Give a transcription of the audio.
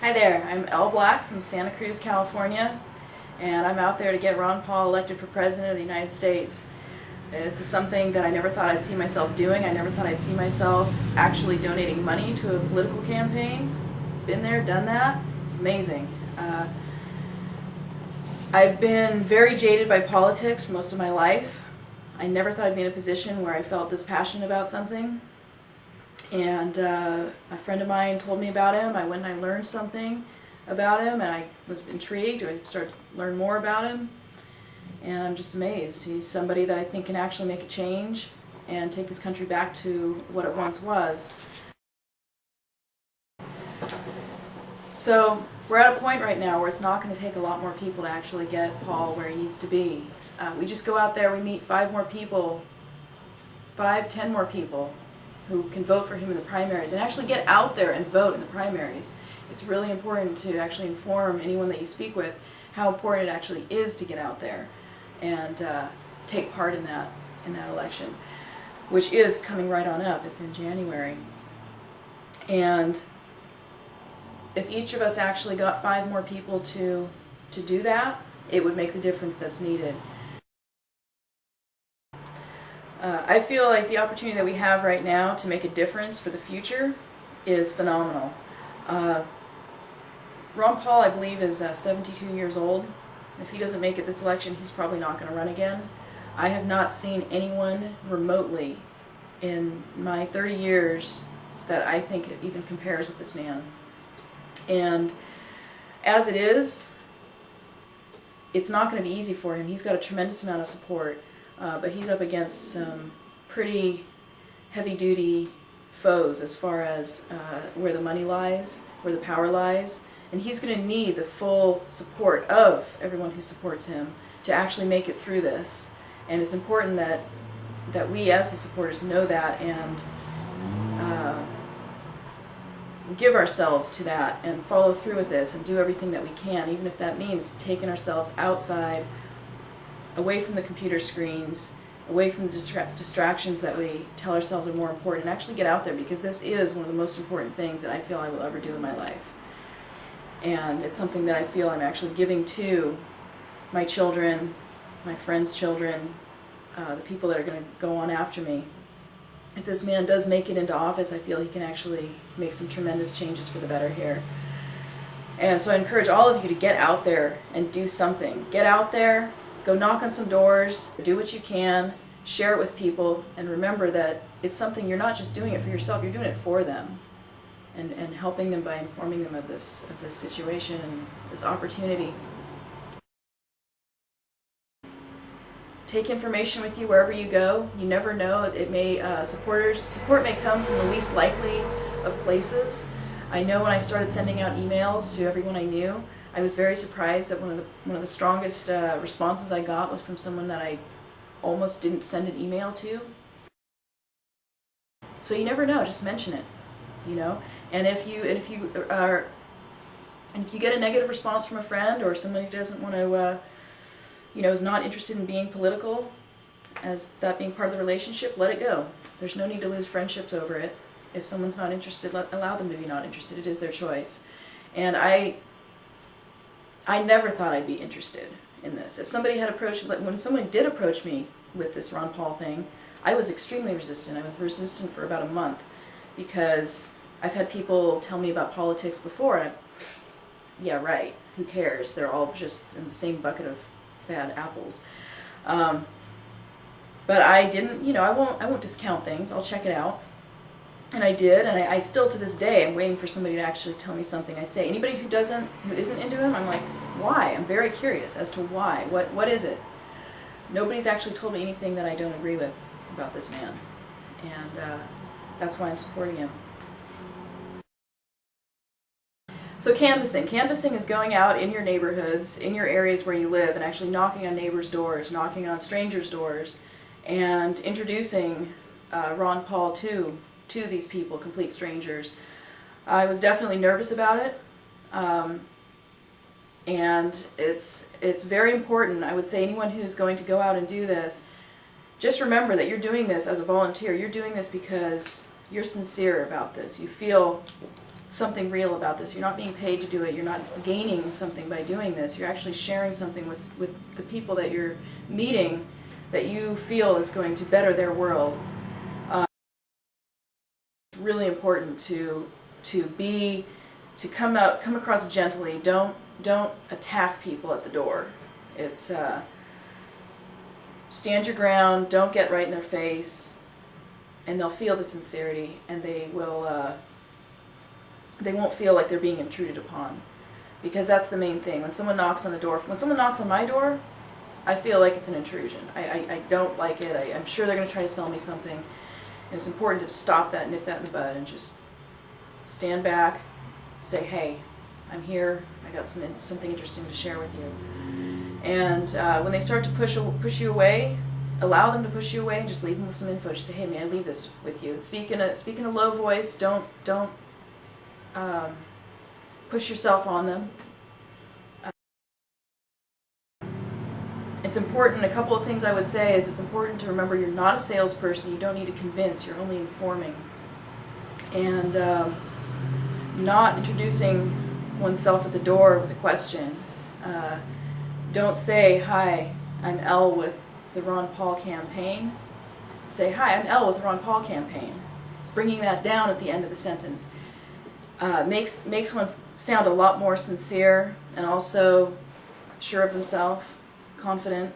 Hi there, I'm Elle Black from Santa Cruz, California, and I'm out there to get Ron Paul elected for President of the United States. This is something that I never thought I'd see myself doing. I never thought I'd see myself actually donating money to a political campaign. Been there, done that. It's amazing. I've been very jaded by politics for most of my life. I never thought I'd be in a position where I felt this passionate about something. And a friend of mine told me about him. I went and I learned something about him, and I was intrigued. I started to learn more about him, and I'm just amazed. He's somebody that I think can actually make a change and take this country back to what it once was. So we're at a point right now where it's not going to take a lot more people to actually get Paul where he needs to be. We just go out there, we meet 5 more people, 10 more people who can vote for him in the primaries, and actually get out there and vote in the primaries. It's really important to actually inform anyone that you speak with how important it actually is to get out there and take part in that election, which is coming right on up. It's in January. And if each of us actually got 5 more people to do that, it would make the difference that's needed. I feel like the opportunity that we have right now to make a difference for the future is phenomenal. Ron Paul, I believe, is 72 years old. If he doesn't make it this election, he's probably not going to run again. I have not seen anyone remotely in my 30 years that I think it even compares with this man. And as it is, it's not going to be easy for him. He's got a tremendous amount of support. But he's up against some pretty heavy-duty foes as far as where the money lies, where the power lies. And he's going to need the full support of everyone who supports him to actually make it through this. And it's important that we as his supporters know that and give ourselves to that and follow through with this and do everything that we can, even if that means taking ourselves outside, away from the computer screens, away from the distractions that we tell ourselves are more important, and actually get out there, because this is one of the most important things that I feel I will ever do in my life. And it's something that I feel I'm actually giving to my children, my friends' children, the people that are going to go on after me. If this man does make it into office, I feel he can actually make some tremendous changes for the better here. And so I encourage all of you to get out there and do something. Get out there. Go knock on some doors, do what you can, share it with people, and remember that it's something you're not just doing it for yourself, you're doing it for them, and helping them by informing them of this situation and this opportunity. Take information with you wherever you go. You never know. It may support may come from the least likely of places. I know when I started sending out emails to everyone I knew, I was very surprised that one of the strongest responses I got was from someone that I almost didn't send an email to. So you never know. Just mention it, you know. And if you get a negative response from a friend or somebody who doesn't want to, is not interested in being political, as that being part of the relationship, let it go. There's no need to lose friendships over it. If someone's not interested, allow them to be not interested. It is their choice. And I never thought I'd be interested in this. If somebody had approached, when someone did approach me with this Ron Paul thing, I was extremely resistant. I was resistant for about a month because I've had people tell me about politics before, and yeah, right, who cares? They're all just in the same bucket of bad apples. But I didn't, I won't discount things. I'll check it out. And I did, and I still to this day am waiting for somebody to actually tell me something I say. Anybody who isn't into him, I'm like, why? I'm very curious as to why. What is it? Nobody's actually told me anything that I don't agree with about this man, and that's why I'm supporting him. So canvassing is going out in your neighborhoods, in your areas where you live, and actually knocking on neighbors' doors, knocking on strangers' doors, and introducing Ron Paul to these people, complete strangers. I was definitely nervous about it, and it's very important. I would say anyone who's going to go out and do this, just remember that you're doing this as a volunteer. You're doing this because you're sincere about this. You feel something real about this. You're not being paid to do it. You're not gaining something by doing this. You're actually sharing something with the people that you're meeting that you feel is going to better their world. It's really important to come across gently. Don't attack people at the door. It's stand your ground. Don't get right in their face, and they'll feel the sincerity, and they won't feel like they're being intruded upon, because that's the main thing. When someone knocks on the door, when someone knocks on my door, I feel like it's an intrusion. I don't like it. I'm sure they're going to try to sell me something. And it's important to stop that, nip that in the bud, and just stand back, say, hey, I'm here. I got something interesting to share with you. And when they start to push you away, allow them to push you away, and just leave them with some info. Just say, hey, may I leave this with you? And speak in a low voice. Don't push yourself on them. It's important, a couple of things I would say is it's important to remember you're not a salesperson. You don't need to convince. You're only informing. And not introducing oneself at the door with a question. Don't say, hi, I'm Elle with the Ron Paul campaign. Say, hi, I'm Elle with the Ron Paul campaign. It's bringing that down at the end of the sentence. Makes one sound a lot more sincere and also sure of themselves, confident.